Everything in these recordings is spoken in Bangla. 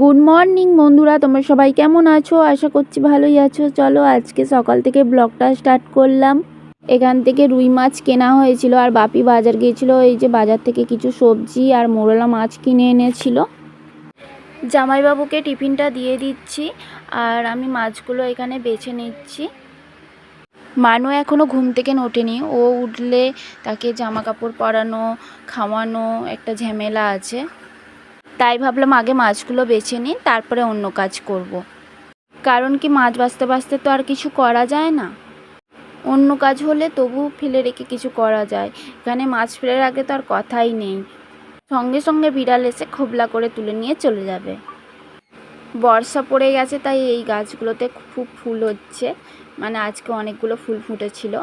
গুড মর্নিং বন্ধুরা, তোমরা সবাই কেমন আছো? আশা করছি ভালোই আছো। চলো আজকে সকাল থেকে ব্লগটা স্টার্ট করলাম। এখান থেকে রুই মাছ কেনা হয়েছিল আর বাপি বাজার গিয়েছিল। এই যে বাজার থেকে কিছু সবজি আর মোরলা মাছ কিনে এনেছিল। জামাইবাবুকে টিফিনটা দিয়ে দিচ্ছি আর আমি মাছগুলো এখানে বেছে নিচ্ছি। মানু এখনও ঘুম থেকে ওঠেনি। ও উঠলে তাকে জামা কাপড় পরানো, খাওয়ানো একটা ঝামেলা আছে। তাই ভাবলাম আগে মাছগুলো বেছে নিই, তারপরে অন্য কাজ করব। কারণ কি, মাছ বাছতে বাছতে তো আর কিছু করা যায় না। অন্য কাজ হলে তবু ফেলে রেখে কিছু করা যায়, এখানে মাছ ফেলার আগে তো আর কথাই নেই। সঙ্গে সঙ্গে বিড়াল এসে খোবলা করে তুলে নিয়ে চলে যাবে। বর্ষা পড়ে গেছে, তাই এই গাছগুলোতে খুব ফুল হচ্ছে। মানে আজকে অনেকগুলো ফুল ফুটেছিল।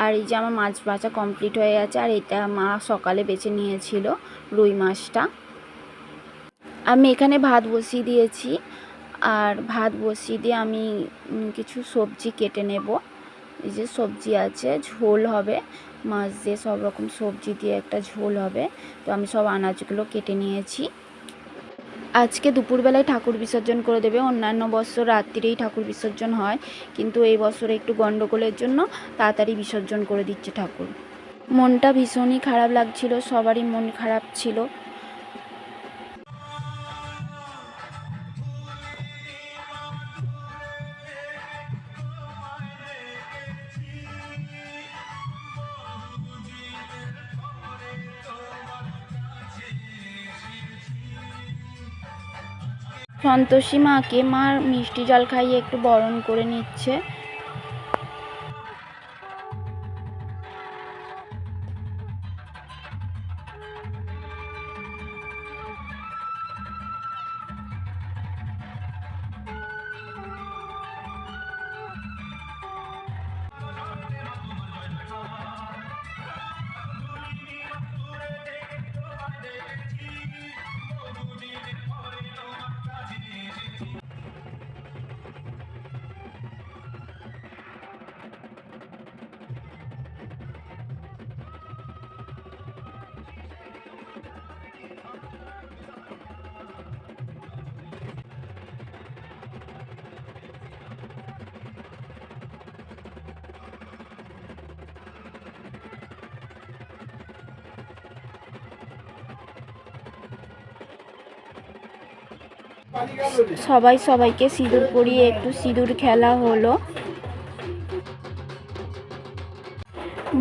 আর এই যে আমার মাছ বাছা কমপ্লিট হয়ে গেছে। আর এটা মা সকালে বেছে নিয়েছিল, রুই মাছটা। আমি এখানে ভাত বসিয়ে দিয়েছি। আর ভাত বসিয়ে দিয়ে আমি কিছু সবজি কেটে নেব। এই যে সবজি আছে, ঝোল হবে মাছ দিয়ে, সব রকম সবজি দিয়ে একটা ঝোল হবে। তো আমি সব আনাজগুলো কেটে নিয়েছি। আজকে দুপুরবেলায় ঠাকুর বিসর্জন করে দেবে। অন্যান্য বছর রাত্রিরেই ঠাকুর বিসর্জন হয়, কিন্তু এই বছরে একটু গন্ডগোলের জন্য তাড়াতাড়ি বিসর্জন করে দিচ্ছে ঠাকুর। মনটা ভীষণই খারাপ লাগছিল, সবারই মন খারাপ ছিল। সন্তোষী মাকে মার মিষ্টি জল খাইয়ে একটু বরণ করে নিচ্ছে। সবাই সবাইকে সিঁদুর পরিয়ে একটু সিঁদুর খেলা হলো।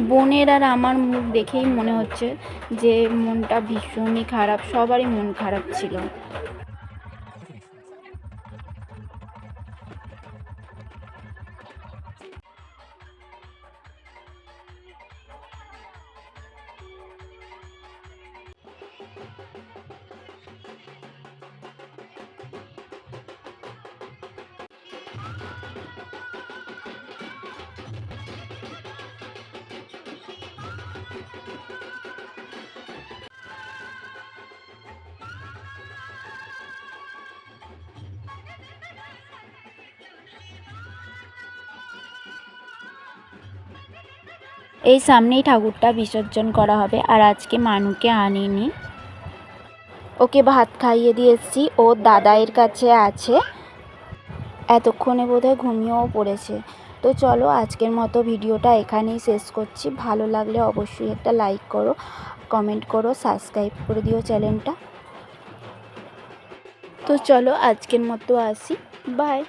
বোনের আর আমার মুখ দেখেই মনে হচ্ছে যে মনটা ভীষণই খারাপ, সবারই মন খারাপ ছিল। এই সামনেই ঠাকুরটা বিসর্জন করা হবে। আর আজকে মানুকে আনিনি, ওকে ভাত খাইয়ে দিয়েছি, ও দাদাইয়ের কাছে আছে। এতক্ষণে বোধহয় ঘুমিয়েও পড়েছে। তো চলো আজকের মতো ভিডিওটা এখানেই শেষ করছি। ভালো লাগলে অবশ্যই একটা লাইক করো, কমেন্ট করো, সাবস্ক্রাইব করে দিও চ্যানেলটা। তো চলো আজকের মতো আসি, বাই।